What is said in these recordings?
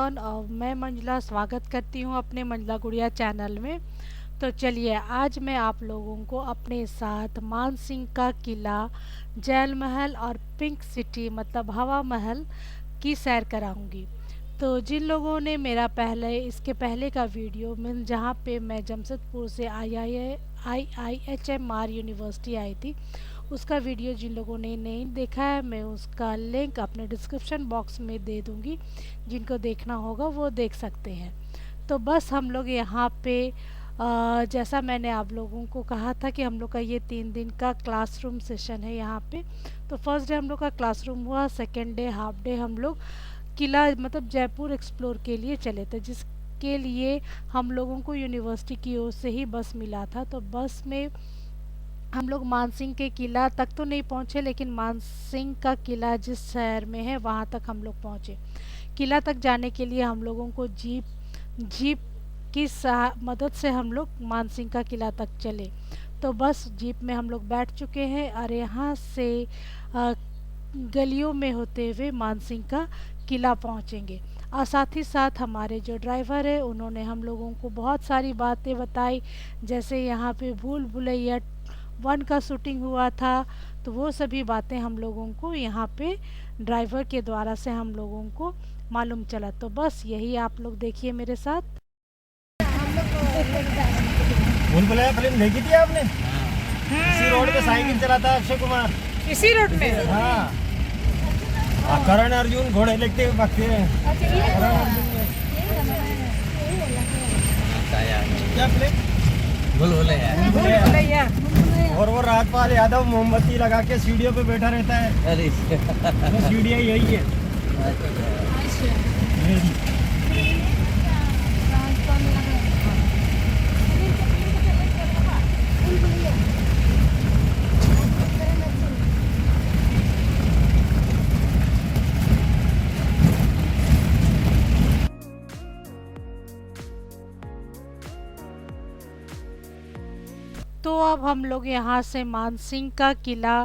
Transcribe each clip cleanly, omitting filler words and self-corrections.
Everyone, और मैं मंजुला स्वागत करती हूँ अपने मंजुला गुड़िया चैनल में। तो चलिए, आज मैं आप लोगों को अपने साथ मानसिंह का किला, जैल महल और पिंक सिटी मतलब हवा महल की सैर कराऊंगी। तो जिन लोगों ने मेरा इसके पहले का वीडियो में जहाँ पे मैं जमशेदपुर से IIHMR यूनिवर्सिटी आई थी, उसका वीडियो जिन लोगों ने नहीं देखा है, मैं उसका लिंक अपने डिस्क्रिप्शन बॉक्स में दे दूँगी। जिनको देखना होगा वो देख सकते हैं। तो बस हम लोग यहाँ पे जैसा मैंने आप लोगों को कहा था कि हम लोग का ये 3 दिन का क्लासरूम सेशन है यहाँ पे। तो फर्स्ट डे हम लोग का क्लासरूम हुआ, सेकेंड डे हाफ डे हम लोग किला मतलब जयपुर एक्सप्लोर के लिए चले थे, जिसके लिए हम लोगों को यूनिवर्सिटी की ओर से ही बस मिला था। तो बस में हम लोग मानसिंह के किला तक तो नहीं पहुंचे, लेकिन मानसिंह का किला जिस शहर में है वहां तक हम लोग पहुंचे। किला तक जाने के लिए हम लोगों को जीप की मदद से हम लोग मानसिंह का किला तक चले। तो बस जीप में हम लोग बैठ चुके हैं और यहाँ से गलियों में होते हुए मानसिंह का किला पहुँचेंगे। और साथ ही साथ हमारे जो ड्राइवर है उन्होंने हम लोगों को बहुत सारी बातें बताई, जैसे यहाँ पे भूल भुलैया 1 का शूटिंग हुआ था। तो वो सभी बातें हम लोगों को यहाँ पे ड्राइवर के द्वारा से हम लोगों को मालूम चला। तो बस यही आप लोग देखिए मेरे साथ। भूल भुलैया फिल्म देखी थी आपने? इसी रोड पे साइकिल चलाता है अक्षय कुमार, इसी रोड में। हाँ, करण अर्जुन घोड़े लेते हुए भागते हैं। क्या फिल्म? भूल भुलैया। और वो राजपाल यादव मोमबत्ती लगा के सीढ़ियों पे बैठा रहता है। अरे तो सीढ़ियाँ यही है। तो अब हम लोग यहाँ से मानसिंह का किला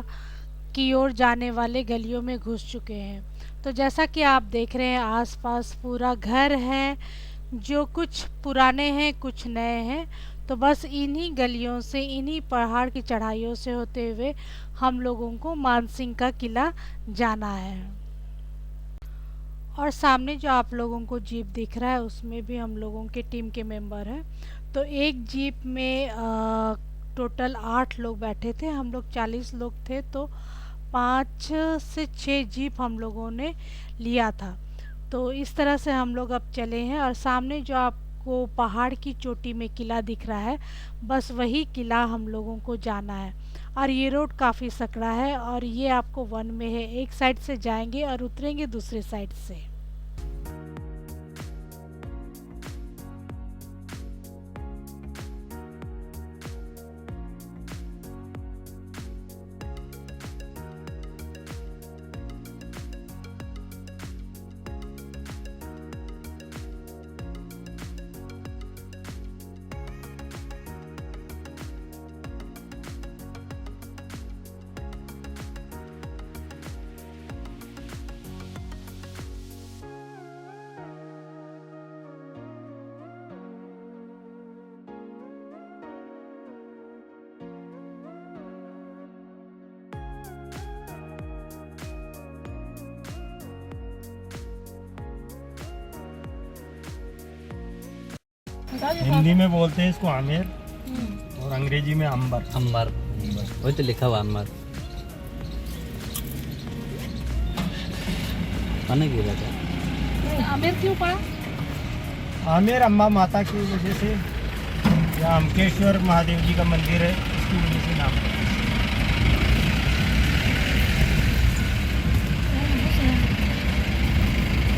की ओर जाने वाले गलियों में घुस चुके हैं। तो जैसा कि आप देख रहे हैं, आसपास पूरा घर है, जो कुछ पुराने हैं कुछ नए हैं। तो बस इन्हीं गलियों से, इन्हीं पहाड़ की चढ़ाइयों से होते हुए हम लोगों को मानसिंह का किला जाना है। और सामने जो आप लोगों को जीप दिख रहा है उसमें भी हम लोगों के टीम के मेंबर हैं। तो एक जीप में टोटल 8 लोग बैठे थे, हम लोग 40 लोग थे। तो 5 से 6 जीप हम लोगों ने लिया था। तो इस तरह से हम लोग अब चले हैं। और सामने जो आपको पहाड़ की चोटी में किला दिख रहा है, बस वही किला हम लोगों को जाना है। और ये रोड काफ़ी सकड़ा है और ये आपको वन में है, एक साइड से जाएंगे और उतरेंगे दूसरे साइड से। हिंदी में बोलते हैं इसको आमेर और अंग्रेजी में अंबर। अंबर वही तो लिखा हुआ अंबर। खाने की बात है। आमेर क्यों पड़ा? आमेर अम्बा माता की वजह से, या अमकेश्वर महादेव जी का मंदिर है, इसकी वजह से नाम है।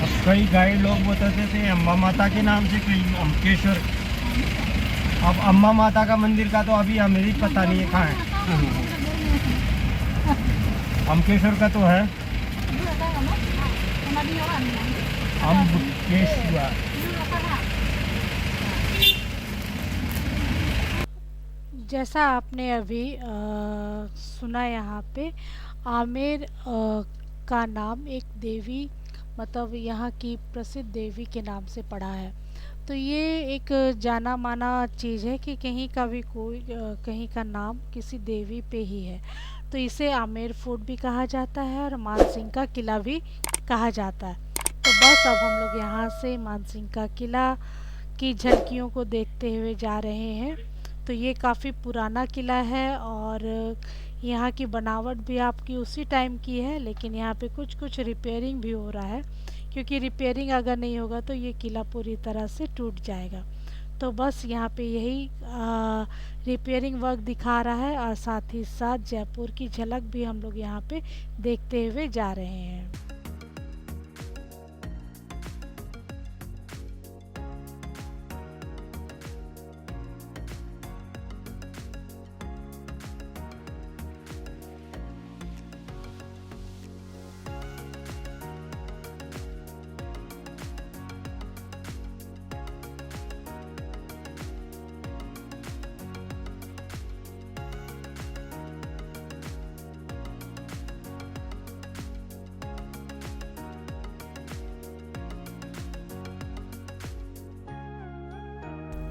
अब कई गाइड लोग बताते थे अम्बा माता के नाम से, कई अमकेश्वर। अब अम्बा माता का मंदिर का तो अभी हमें भी पता नहीं है कहाँ है। अमकेश्वर का तो है, अम्बकेश्वर। जैसा आपने अभी सुना, यहाँ पे आमेर का नाम एक देवी मतलब यहाँ की प्रसिद्ध देवी के नाम से पड़ा है। तो ये एक जाना माना चीज़ है कि कहीं का भी कोई कहीं का नाम किसी देवी पे ही है। तो इसे आमेर फोर्ट भी कहा जाता है और मानसिंह का किला भी कहा जाता है। तो बस अब हम लोग यहाँ से मानसिंह का किला की झलकियों को देखते हुए जा रहे हैं। तो ये काफ़ी पुराना किला है और यहाँ की बनावट भी आपकी उसी टाइम की है, लेकिन यहाँ पे कुछ कुछ रिपेयरिंग भी हो रहा है, क्योंकि रिपेयरिंग अगर नहीं होगा तो ये किला पूरी तरह से टूट जाएगा। तो बस यहाँ पे यही रिपेयरिंग वर्क दिखा रहा है और साथ ही साथ जयपुर की झलक भी हम लोग यहाँ पे देखते हुए जा रहे हैं।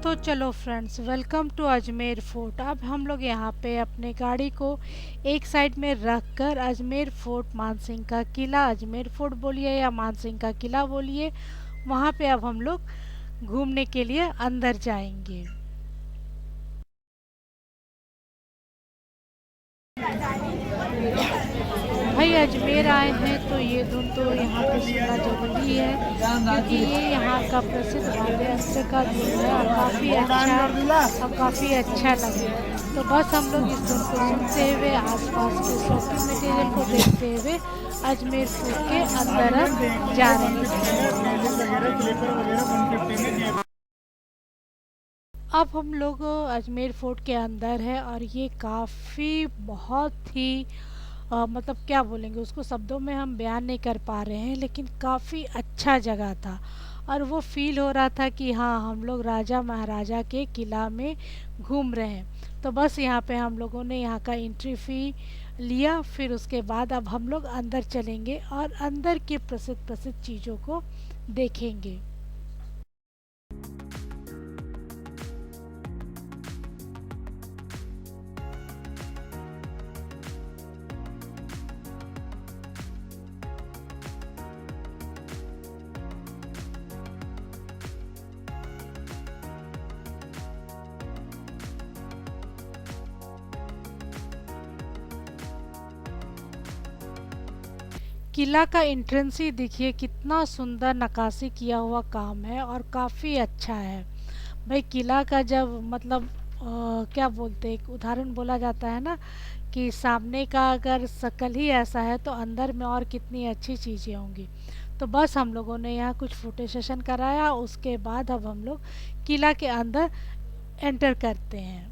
तो चलो friends, welcome to Ajmer fort. अब हम लोग यहाँ पे अपने गाड़ी को एक साइड में रख कर अजमेर फोर्ट, मानसिंह का किला, अजमेर फोर्ट बोलिए या मानसिंह का किला बोलिए, वहाँ पे अब हम लोग घूमने के लिए अंदर जाएंगे। भाई अजमेर आए हैं तो ये धुन तो यहाँ पे सुनना जरूरी है, क्योंकि ये यहाँ का प्रसिद्ध वाद्य यंत्र का धुन है और काफ़ी अच्छा लगे। तो बस हम लोग इस धुन को सुनते हुए आसपास के शॉपिंग मटेरियल को देखते हुए अजमेर फोर्ट के अंदर जा रहे हैं। अब हम लोग अजमेर फोर्ट के अंदर है और ये काफ़ी बहुत ही मतलब क्या बोलेंगे उसको, शब्दों में हम बयान नहीं कर पा रहे हैं, लेकिन काफ़ी अच्छा जगह था और वो फील हो रहा था कि हाँ हम लोग राजा महाराजा के किला में घूम रहे हैं। तो बस यहाँ पे हम लोगों ने यहाँ का एंट्री फ़ी लिया, फिर उसके बाद अब हम लोग अंदर चलेंगे और अंदर की प्रसिद्ध चीज़ों को देखेंगे। किला का एंट्रेंस ही देखिए, कितना सुंदर नक्काशी किया हुआ काम है और काफ़ी अच्छा है। भाई किला का जब मतलब क्या बोलते हैं, एक उदाहरण बोला जाता है ना कि सामने का अगर शकल ही ऐसा है तो अंदर में और कितनी अच्छी चीज़ें होंगी। तो बस हम लोगों ने यहाँ कुछ फोटो सेशन कराया, उसके बाद अब हम लोग किला के अंदर एंटर करते हैं।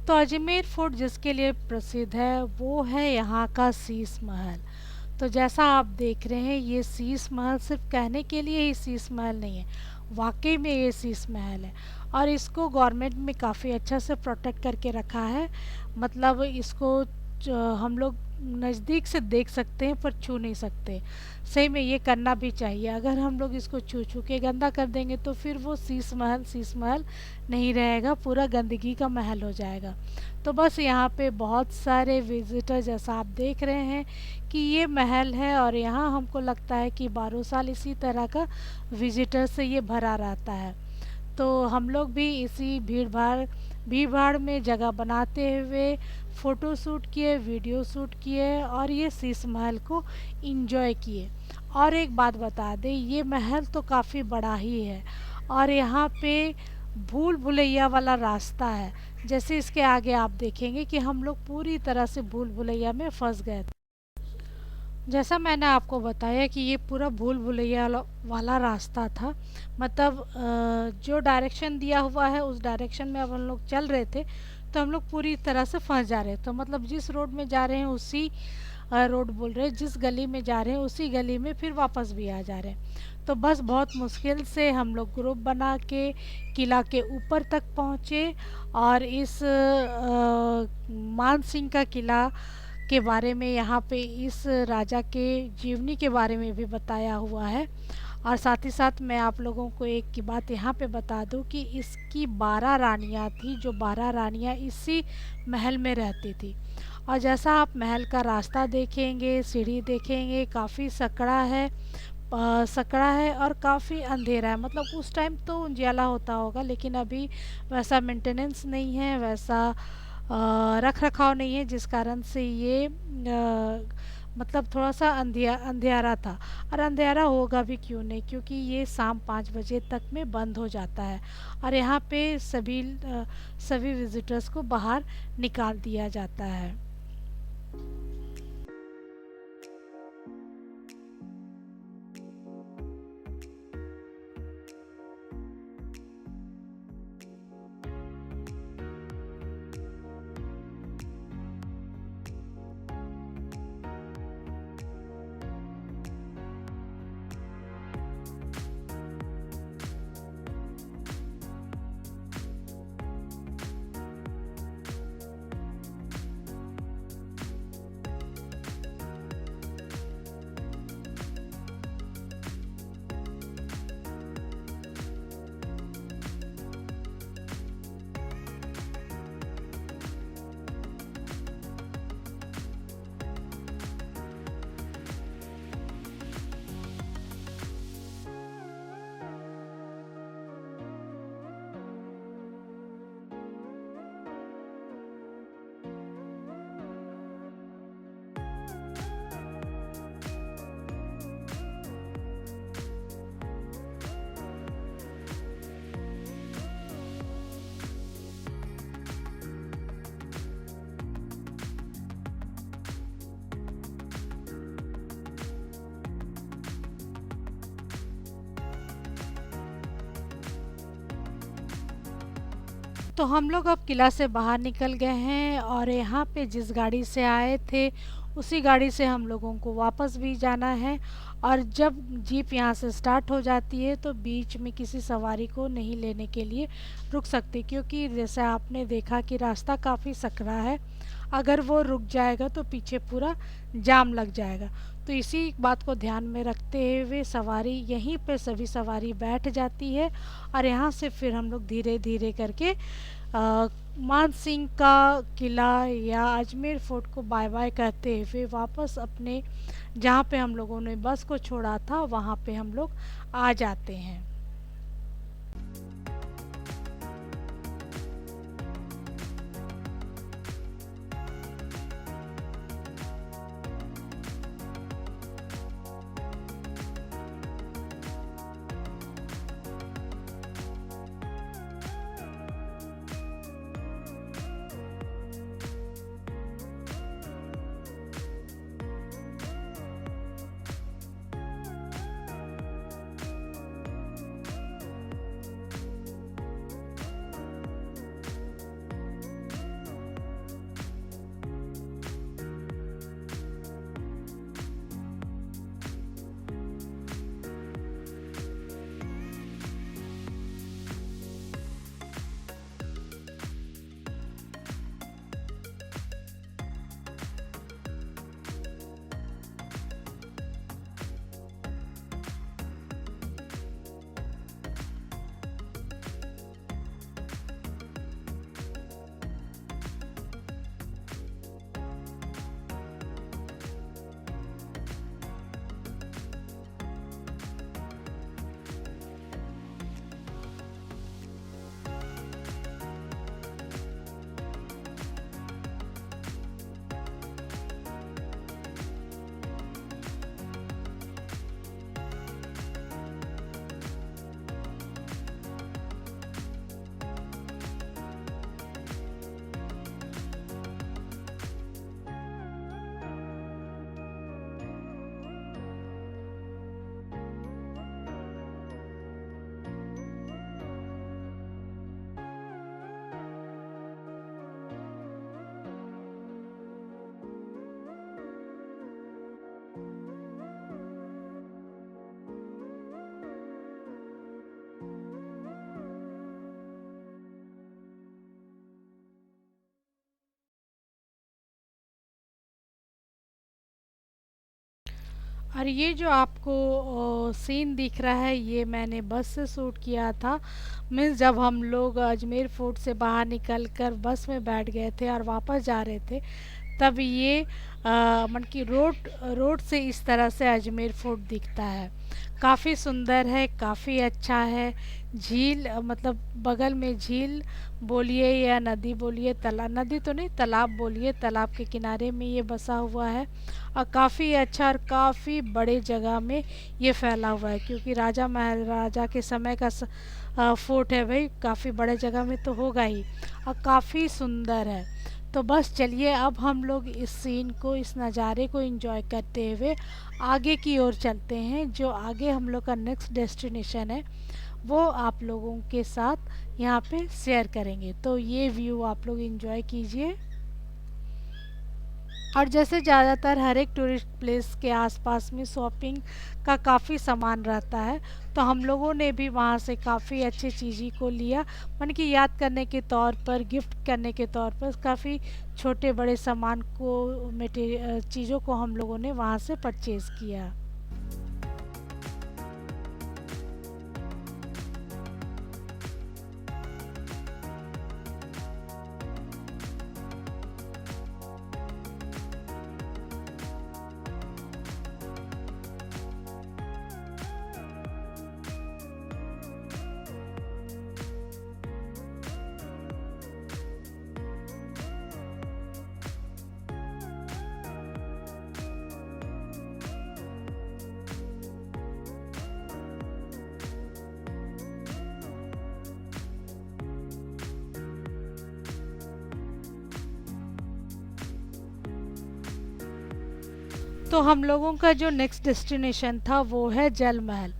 तो अजमेर फोर्ट जिसके लिए प्रसिद्ध है वो है यहाँ का शीश महल। तो जैसा आप देख रहे हैं, ये शीश महल सिर्फ कहने के लिए ही शीश महल नहीं है, वाकई में ये शीश महल है और इसको गवर्नमेंट में काफ़ी अच्छा से प्रोटेक्ट करके रखा है। मतलब इसको हम लोग नज़दीक से देख सकते हैं पर छू नहीं सकते। सही में ये करना भी चाहिए। अगर हम लोग इसको छू के गंदा कर देंगे तो फिर वो शीश महल नहीं रहेगा, पूरा गंदगी का महल हो जाएगा। तो बस यहाँ पे बहुत सारे विजिटर, जैसा आप देख रहे हैं कि ये महल है और यहाँ हमको लगता है कि 12 साल इसी तरह का विजिटर से ये भरा रहता है। तो हम लोग भी इसी भीड़ भाड़ में जगह बनाते हुए फ़ोटो शूट किए, वीडियो शूट किए और ये शीश महल को एंजॉय किए। और एक बात बता दें, ये महल तो काफ़ी बड़ा ही है और यहाँ पे भूल भुलैया वाला रास्ता है। जैसे इसके आगे आप देखेंगे कि हम लोग पूरी तरह से भूल भुलैया में फंस गए थे। जैसा मैंने आपको बताया कि ये पूरा भूल भुलैया वाला रास्ता था, मतलब जो डायरेक्शन दिया हुआ है उस डायरेक्शन में अब हम लोग चल रहे थे तो हम लोग पूरी तरह से फंस जा रहे थे। तो मतलब जिस रोड में जा रहे हैं उसी रोड बोल रहे हैं, जिस गली में जा रहे हैं उसी गली में फिर वापस भी आ जा रहे हैं। तो बस बहुत मुश्किल से हम लोग ग्रुप बना के किला के ऊपर तक पहुँचे और इस मान सिंह का किला के बारे में, यहाँ पे इस राजा के जीवनी के बारे में भी बताया हुआ है। और साथ ही साथ मैं आप लोगों को एक की बात यहाँ पे बता दूँ कि इसकी 12 रानियाँ थी, जो 12 रानियाँ इसी महल में रहती थी। और जैसा आप महल का रास्ता देखेंगे, सीढ़ी देखेंगे, काफ़ी सकड़ा है और काफ़ी अंधेरा है। मतलब उस टाइम तो उजियाला होता होगा, लेकिन अभी वैसा मेंटेनेंस नहीं है, वैसा रख रखाव नहीं है, जिस कारण से ये मतलब थोड़ा सा अंधेरा था। और अंधेरा होगा भी क्यों नहीं, क्योंकि ये शाम 5 बजे तक में बंद हो जाता है और यहाँ पे सभी विजिटर्स को बाहर निकाल दिया जाता है। तो हम लोग अब किला से बाहर निकल गए हैं और यहाँ पे जिस गाड़ी से आए थे उसी गाड़ी से हम लोगों को वापस भी जाना है। और जब जीप यहाँ से स्टार्ट हो जाती है तो बीच में किसी सवारी को नहीं लेने के लिए रुक सकती, क्योंकि जैसे आपने देखा कि रास्ता काफ़ी सकरा है। अगर वो रुक जाएगा तो पीछे पूरा जाम लग जाएगा। तो इसी बात को ध्यान में रखते हुए सवारी यहीं पे सभी सवारी बैठ जाती है और यहाँ से फिर हम लोग धीरे धीरे करके मान सिंह का किला या अजमेर फोर्ट को बाय बाय कहते हुए वापस अपने जहाँ पे हम लोगों ने बस को छोड़ा था वहाँ पे हम लोग आ जाते हैं। और ये जो आपको सीन दिख रहा है ये मैंने बस से शूट किया था। मीन्स जब हम लोग अजमेर फोर्ट से बाहर निकल कर बस में बैठ गए थे और वापस जा रहे थे, तब ये मन की रोड से इस तरह से अजमेर फोर्ट दिखता है। काफ़ी सुंदर है, काफ़ी अच्छा है। झील मतलब बगल में झील बोलिए या नदी बोलिए, तालाब, नदी तो नहीं तालाब बोलिए, तालाब के किनारे में ये बसा हुआ है और काफ़ी अच्छा और काफ़ी बड़े जगह में ये फैला हुआ है, क्योंकि राजा महाराजा के समय का फोर्ट है भाई, काफ़ी बड़े जगह में तो होगा ही और काफ़ी सुंदर है। तो बस चलिए अब हम लोग इस सीन को, इस नज़ारे को एंजॉय करते हुए आगे की ओर चलते हैं। जो आगे हम लोग का नेक्स्ट डेस्टिनेशन है वो आप लोगों के साथ यहाँ पे शेयर करेंगे। तो ये व्यू आप लोग एंजॉय कीजिए। और जैसे ज़्यादातर हर एक टूरिस्ट प्लेस के आसपास में शॉपिंग का काफ़ी सामान रहता है, तो हम लोगों ने भी वहाँ से काफ़ी अच्छी चीज़ों को लिया, मन की याद करने के तौर पर, गिफ्ट करने के तौर पर काफ़ी छोटे बड़े सामान को, चीज़ों को हम लोगों ने वहाँ से परचेज़ किया। तो हम लोगों का जो नेक्स्ट डेस्टिनेशन था वो है जल महल।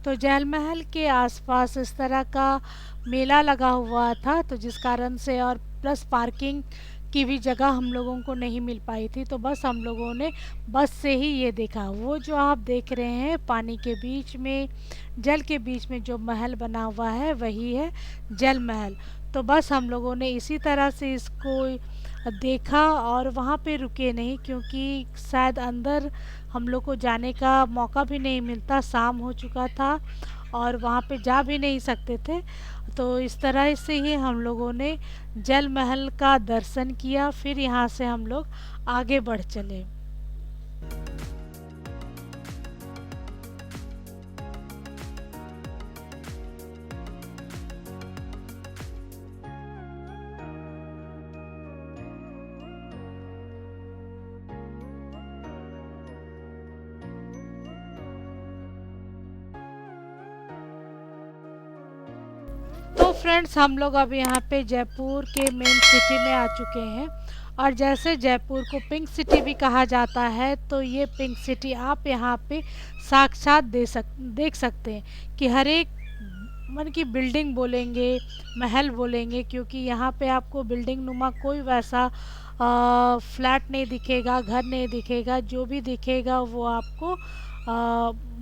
तो जल महल के आसपास इस तरह का मेला लगा हुआ था, तो जिस कारण से और प्लस पार्किंग की भी जगह हम लोगों को नहीं मिल पाई थी, तो बस हम लोगों ने बस से ही ये देखा। वो जो आप देख रहे हैं पानी के बीच में, जल के बीच में जो महल बना हुआ है वही है जल महल। तो बस हम लोगों ने इसी तरह से इसको देखा और वहाँ पे रुके नहीं, क्योंकि शायद अंदर हम लोग को जाने का मौका भी नहीं मिलता, शाम हो चुका था और वहाँ पे जा भी नहीं सकते थे। तो इस तरह से ही हम लोगों ने जल महल का दर्शन किया, फिर यहाँ से हम लोग आगे बढ़ चले। तो फ्रेंड्स हम लोग अब यहाँ पे जयपुर के मेन सिटी में आ चुके हैं, और जैसे जयपुर को पिंक सिटी भी कहा जाता है, तो ये पिंक सिटी आप यहाँ पे साक्षात देख सकते हैं कि हर एक मन की बिल्डिंग बोलेंगे, महल बोलेंगे, क्योंकि यहाँ पे आपको बिल्डिंग नुमा कोई वैसा फ्लैट नहीं दिखेगा, घर नहीं दिखेगा। जो भी दिखेगा वो आपको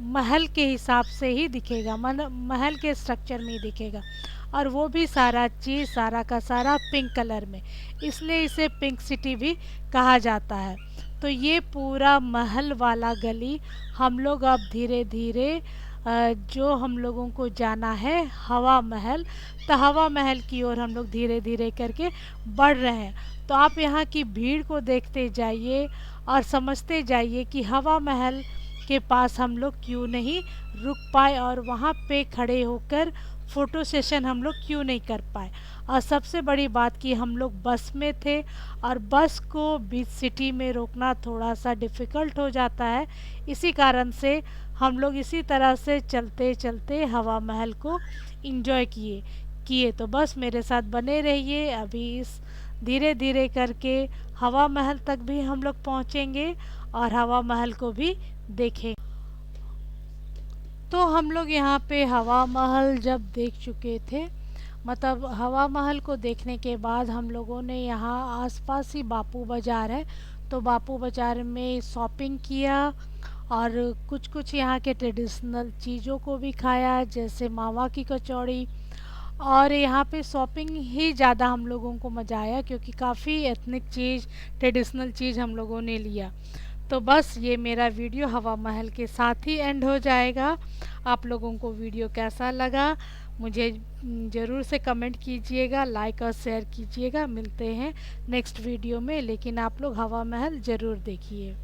महल के हिसाब से ही दिखेगा, महल के स्ट्रक्चर में ही दिखेगा, और वो भी सारा चीज़, सारा का सारा पिंक कलर में, इसलिए इसे पिंक सिटी भी कहा जाता है। तो ये पूरा महल वाला गली हम लोग अब धीरे धीरे जो हम लोगों को जाना है हवा महल, तो हवा महल की ओर हम लोग धीरे धीरे करके बढ़ रहे हैं। तो आप यहाँ की भीड़ को देखते जाइए और समझते जाइए कि हवा महल के पास हम लोग क्यों नहीं रुक पाए और वहाँ पे खड़े होकर फ़ोटो सेशन हम लोग क्यों नहीं कर पाए। और सबसे बड़ी बात कि हम लोग बस में थे और बस को बीच सिटी में रोकना थोड़ा सा डिफ़िकल्ट हो जाता है, इसी कारण से हम लोग इसी तरह से चलते चलते हवा महल को एंजॉय किए। तो बस मेरे साथ बने रहिए, अभी इस धीरे धीरे करके हवा महल तक भी हम लोग पहुँचेंगे और हवा महल को भी देखेंगे। तो हम लोग यहाँ पे हवा महल जब देख चुके थे, मतलब हवा महल को देखने के बाद हम लोगों ने यहाँ आसपास ही बापू बाज़ार है, तो बापू बाज़ार में शॉपिंग किया और कुछ यहाँ के ट्रेडिशनल चीज़ों को भी खाया, जैसे मावा की कचौड़ी। और यहाँ पे शॉपिंग ही ज़्यादा हम लोगों को मज़ा आया, क्योंकि काफ़ी एथनिक चीज़, ट्रेडिशनल चीज़ हम लोगों ने लिया। तो बस ये मेरा वीडियो हवा महल के साथ ही एंड हो जाएगा। आप लोगों को वीडियो कैसा लगा मुझे ज़रूर से कमेंट कीजिएगा, लाइक और शेयर कीजिएगा। मिलते हैं नेक्स्ट वीडियो में, लेकिन आप लोग हवा महल ज़रूर देखिए।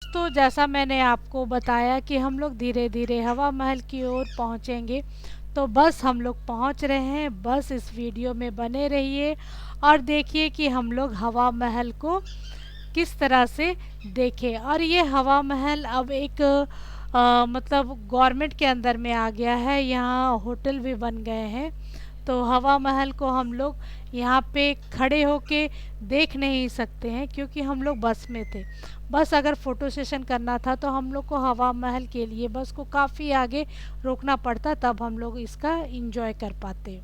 तो जैसा मैंने आपको बताया कि हम लोग धीरे धीरे हवा महल की ओर पहुँचेंगे, तो बस हम लोग पहुँच रहे हैं। बस इस वीडियो में बने रहिए और देखिए कि हम लोग हवा महल को किस तरह से देखें। और ये हवा महल अब एक मतलब गवर्नमेंट के अंदर में आ गया है, यहाँ होटल भी बन गए हैं। तो हवा महल को हम लोग यहाँ पे खड़े होके देख नहीं सकते हैं क्योंकि हम लोग बस में थे। बस अगर फ़ोटो सेशन करना था तो हम लोग को हवा महल के लिए बस को काफ़ी आगे रोकना पड़ता, तब हम लोग इसका एंजॉय कर पाते।